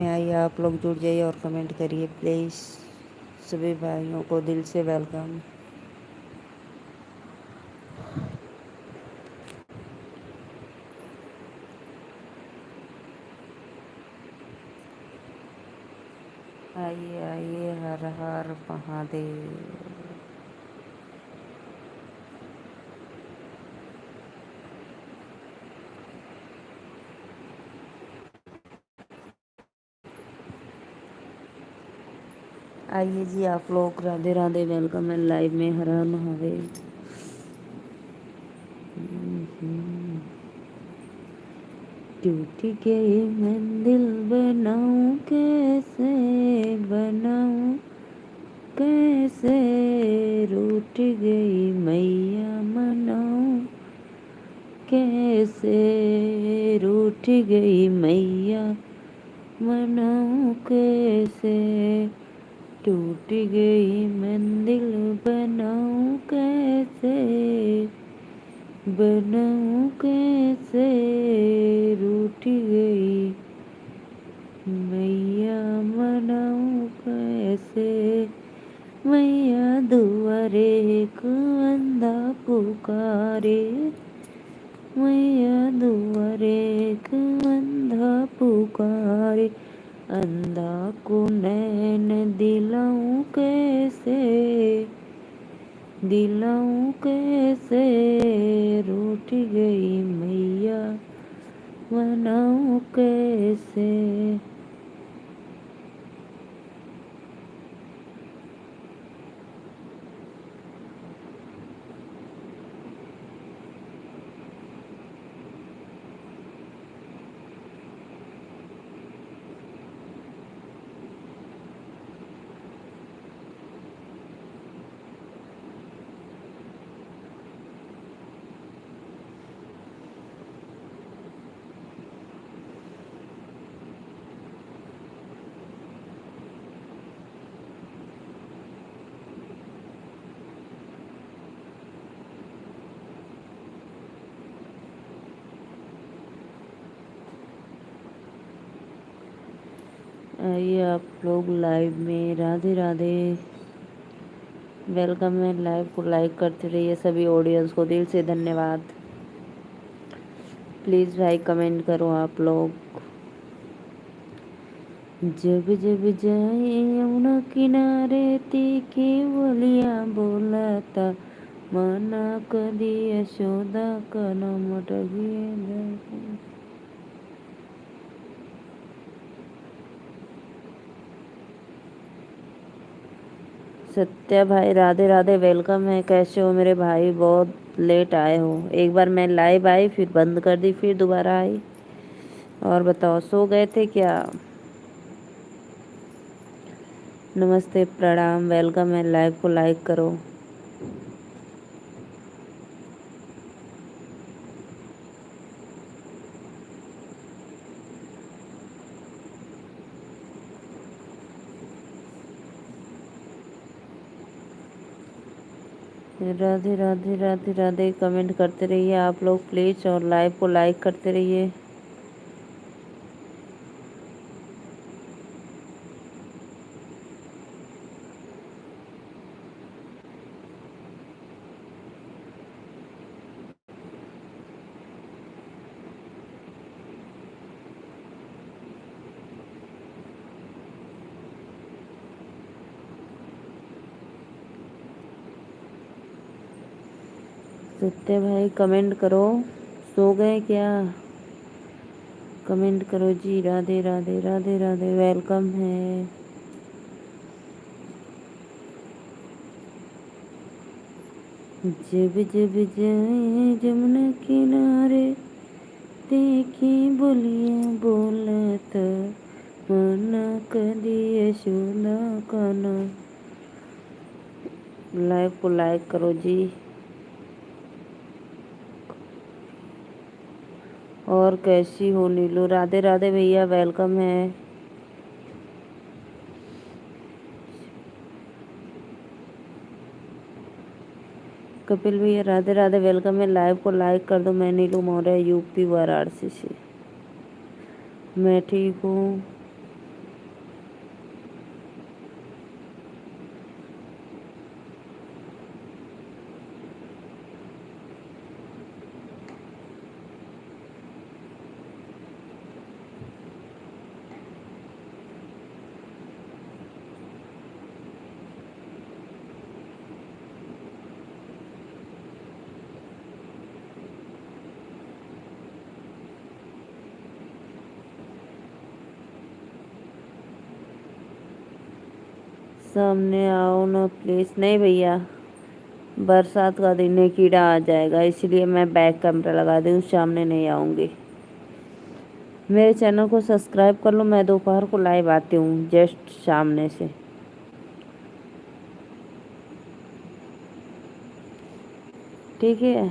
आइए आप लोग जुड़ जाइए और कमेंट करिए प्लीज़। सभी भाइयों को दिल से वेलकम। आइए आइए, हर हर महादेव। आइए जी आप लोग, राधे राधे, वेलकम है लाइव में। हर हर महादेव। टूट गई मैं दिल बनाऊं कैसे, बनाऊं कैसे, रूठ गई मैया मनाऊं कैसे, रूठ गई मैया मनाऊं कैसे, टूट गई मंदिर बनाऊं कैसे, बनाऊं कैसे, रूठ गई मैया मनाऊं कैसे। मैया दुआरे एक अंधा पुकारे, मैया दुआरे एक अंधा पुकारे, अंधा को नैन दिलाऊं कैसे, दिलाऊं कैसे, रूठ गई मैया मनाऊं कैसे। आइए आप लोग लाइव में, राधे राधे, वेलकम है। लाइव को लाइक करते रहिए। सभी ऑडियंस को दिल से धन्यवाद। प्लीज़ भाई कमेंट करो आप लोग। जब जब जाए यमुना किनारे, तीखी बोलियां बोलता, मना कदी यशोदा का नाम टगिए। सत्या भाई राधे राधे, वेलकम है। कैसे हो मेरे भाई? बहुत लेट आए हो। एक बार मैं लाइव आई, फिर बंद कर दी, फिर दोबारा आई। और बताओ, सो गए थे क्या? नमस्ते, प्रणाम, वेलकम है। लाइव को लाइक करो। राधे राधे राधे राधे, कमेंट करते रहिए आप लोग प्लीज़, और लाइव को लाइक करते रहिए। सत्या भाई कमेंट करो। सो गए क्या? कमेंट करो जी। राधे राधे राधे राधे, वेलकम है। जब जब जाए जमुना किनारे, देखी बोलियां बोलत, मना कदी यशोदा का नाम। लाइव को लाइक करो जी। और कैसी हो नीलू? राधे राधे भैया, वेलकम है। कपिल भैया राधे राधे, वेलकम है। लाइव को लाइक कर दो। मैं नीलू मौर्य, यूपी वाराणसी से। मैं ठीक हूँ। सामने आओ ना प्लीज़। नहीं भैया, बरसात का दिन है, कीड़ा आ जाएगा, इसलिए मैं बैक कैमरा लगा दी हूँ, सामने नहीं आऊँगी। मेरे चैनल को सब्सक्राइब कर लो, मैं दोपहर को लाइव आती हूँ जस्ट सामने से। ठीक है।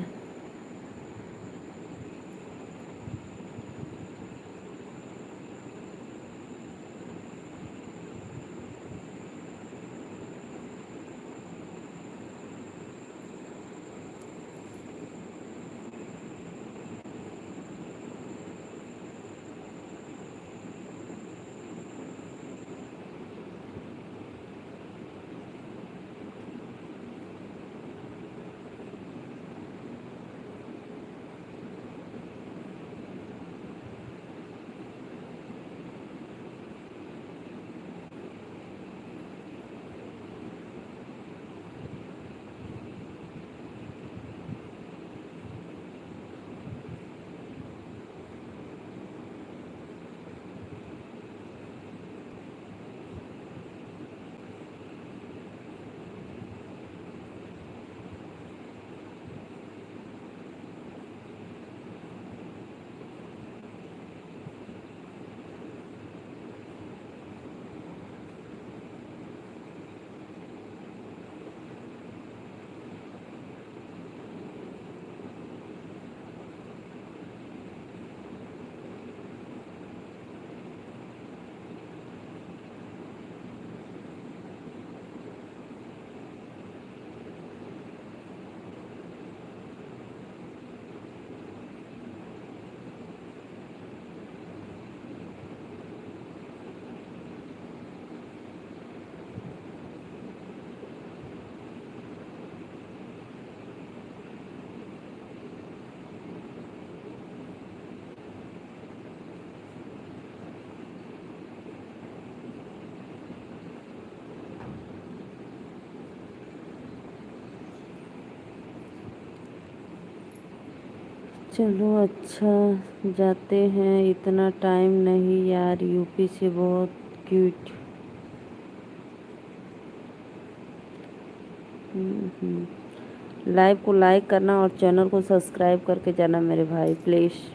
चलो अच्छा, जाते हैं। इतना टाइम नहीं यार, यूपी से बहुत क्यूट। लाइव को लाइक करना और चैनल को सब्सक्राइब करके जाना मेरे भाई प्लीज़।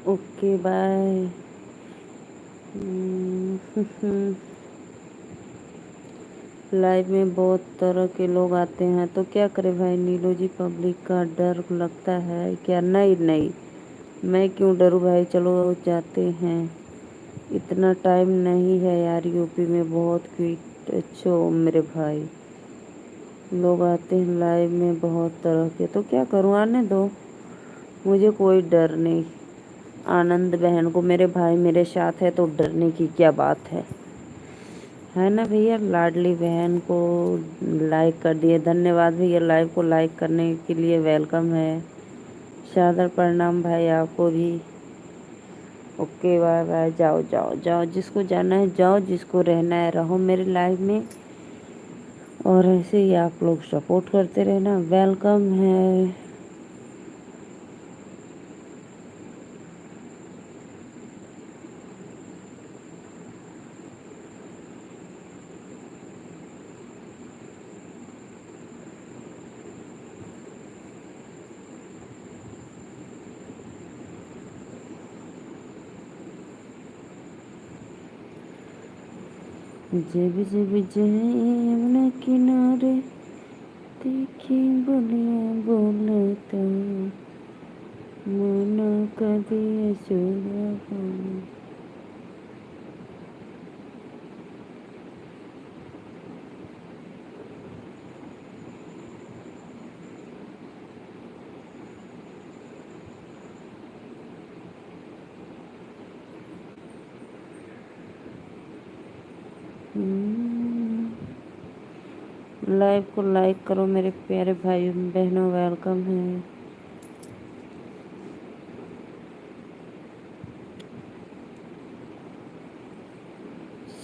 Okay bye. लाइव में बहुत तरह के लोग आते हैं तो क्या करें भाई नीलो जी, पब्लिक का डर लगता है क्या? नहीं नहीं, मैं क्यों डरूं भाई, चलो जाते हैं। इतना टाइम नहीं है यार, यूपी में बहुत क्विक अच्छो मेरे भाई, लोग आते हैं लाइव में बहुत तरह के, तो क्या करूं, आने दो, मुझे कोई डर नहीं। आनंद बहन को मेरे भाई मेरे साथ है तो डरने की क्या बात है ना भैया। लाडली बहन को लाइक कर दिए, धन्यवाद भैया, लाइव को लाइक करने के लिए वेलकम है। सादर प्रणाम भाई आपको भी। ओके बाय बाय, जाओ जाओ जाओ, जिसको जाना है जाओ, जिसको रहना है रहो मेरे लाइव में, और ऐसे ही आप लोग सपोर्ट करते रहना, वेलकम है। जब जब जमुना किनारे देखी बोलिया बोलता, मना कदी यशोदा बोले। लाइव को लाइक करो मेरे प्यारे भाई बहनों, वेलकम है।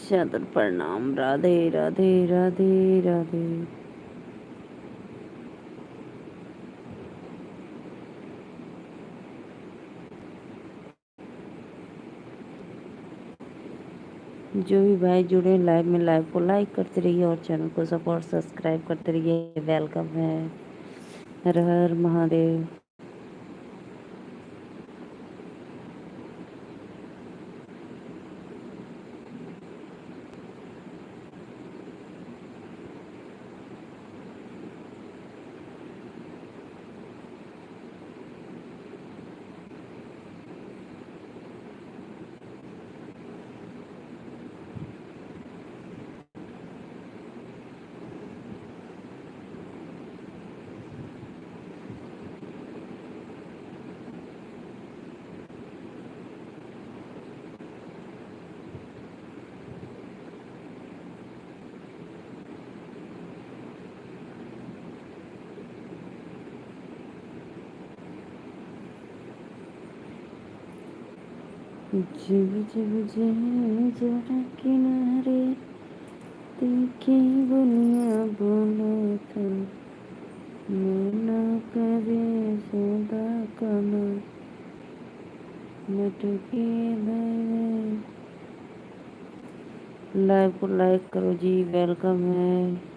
सादर प्रणाम, राधे राधे राधे राधे। जो भी भाई जुड़े लाइव में, लाइव को लाइक करते रहिए और चैनल को सपोर्ट सब्सक्राइब करते रहिए, वेलकम है। हर हर महादेव। जब जब जरा किनारे देखी बुनिया बोला था, मना करे सदा कना मटके लाए। लाइव को लाइक करो जी, वेलकम है।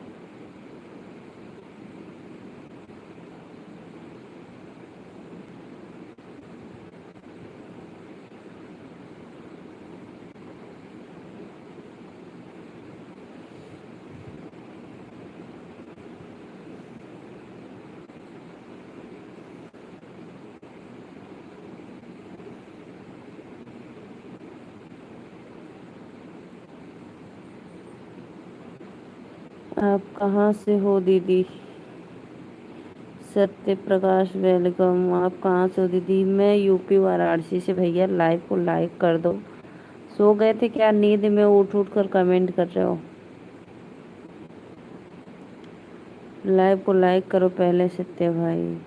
आप कहाँ से हो दीदी? सत्य प्रकाश वेलकम। आप कहाँ से हो दीदी? मैं यूपी वाराणसी से भैया। लाइव को लाइक कर दो। सो गए थे क्या? नींद में उठ उठ कर कमेंट कर रहे हो। लाइव को लाइक करो पहले सत्य भाई।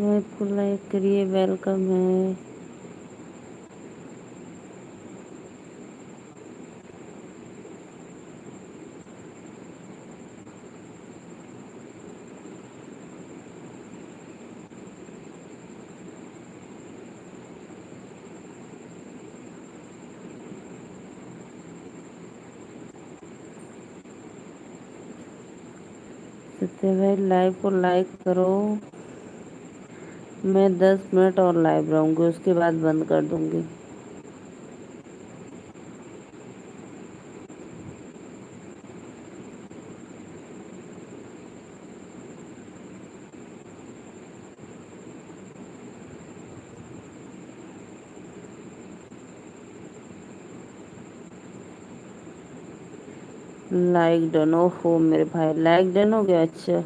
लाइव को लाइक करिए, वेलकम है। सत्य भाई लाइव को लाइक करो। मैं 10 मिनट और लाइव रहूंगी, उसके बाद बंद कर दूंगी। लाइक डन हो मेरे भाई, लाइक डन हो गया। अच्छा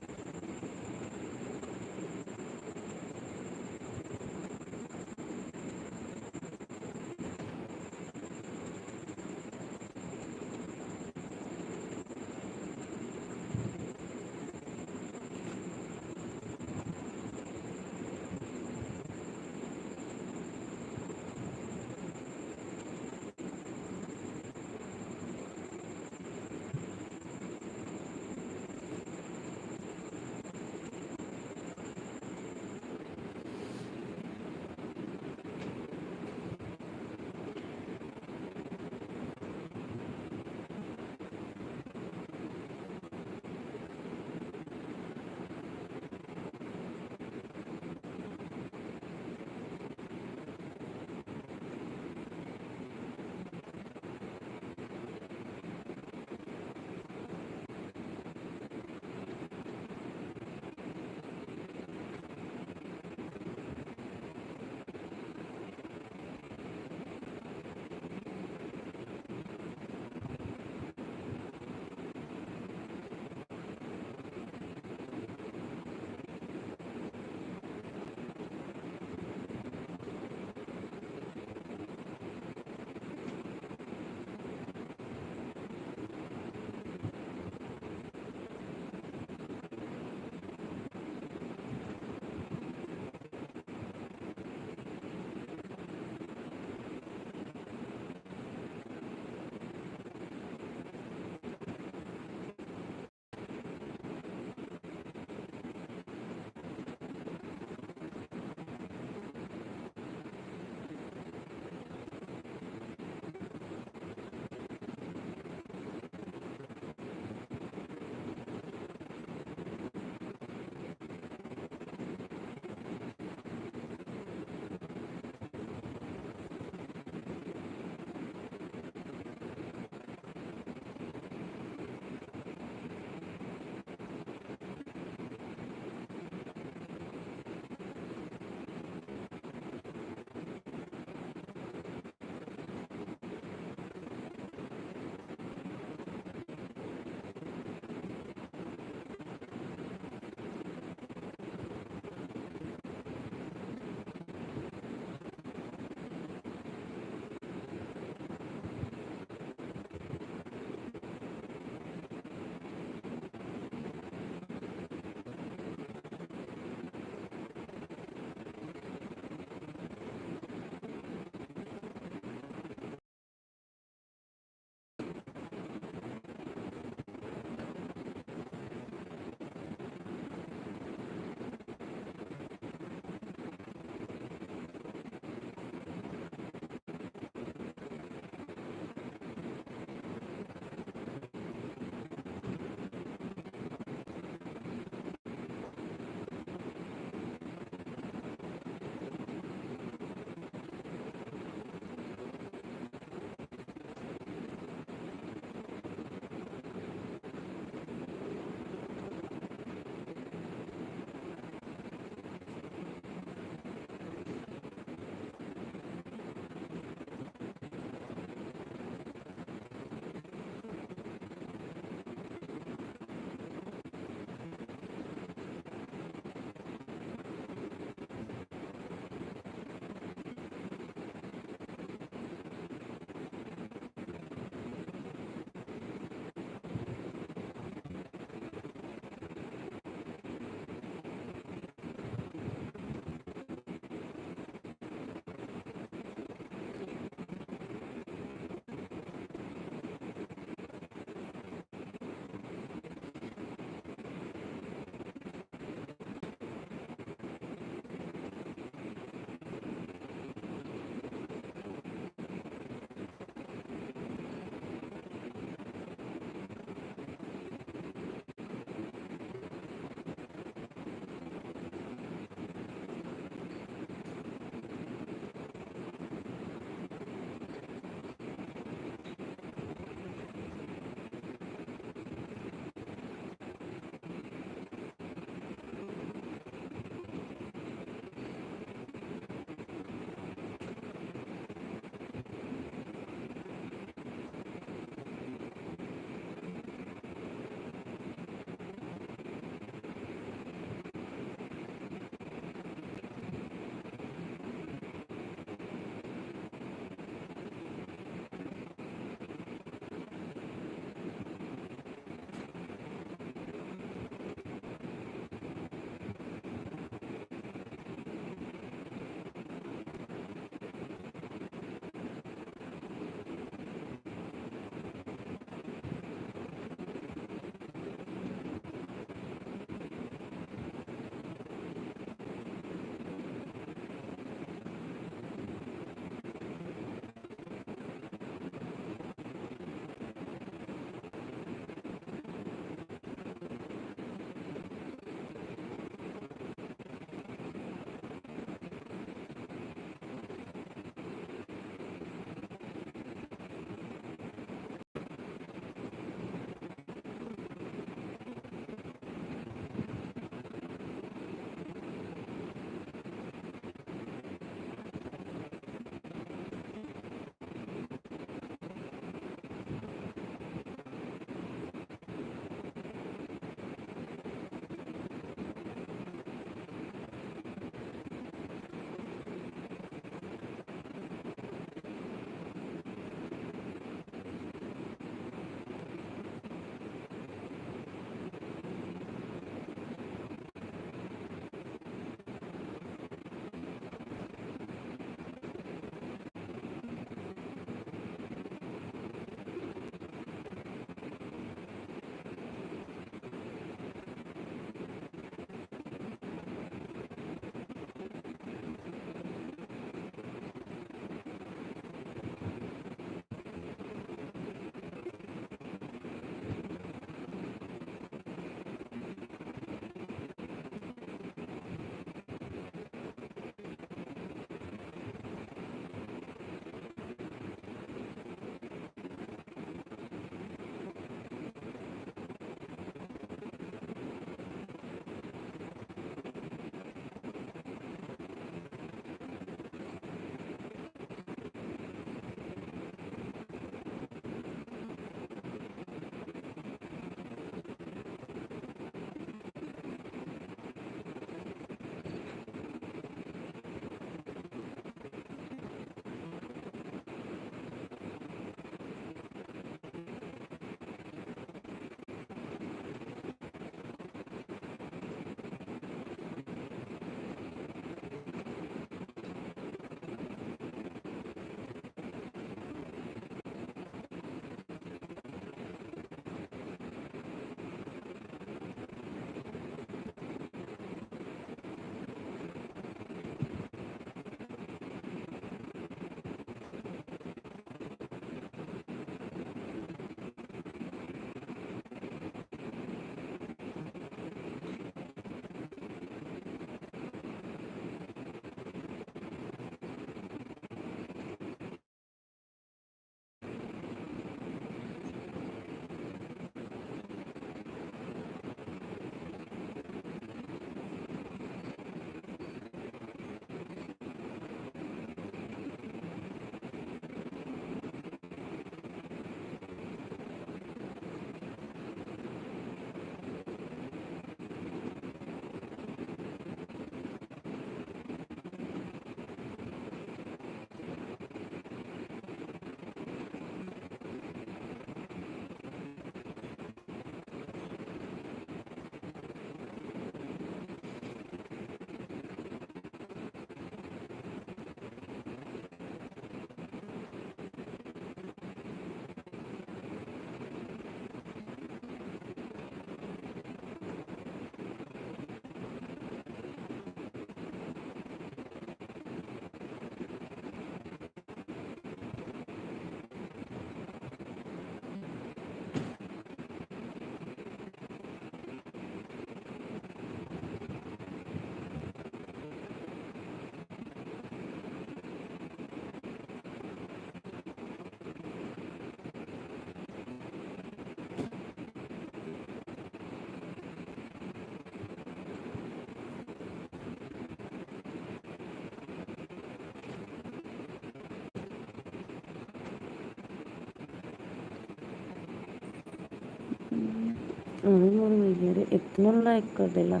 अरे मोर भैया रे इतना लाइक कर देला।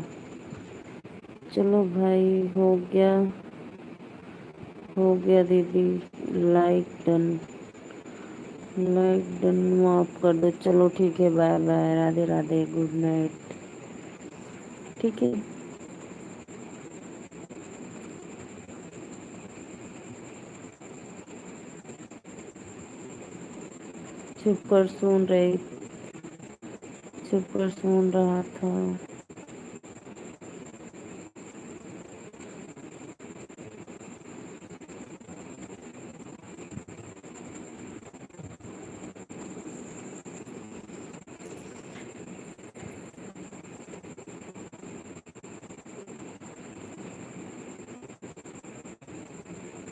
चलो भाई हो गया दीदी। Like done. लाइक डन माफ कर दो। चलो ठीक है, bye bye, Radhe Radhe, good night. ठीक है। छुप कर सुन रहा था।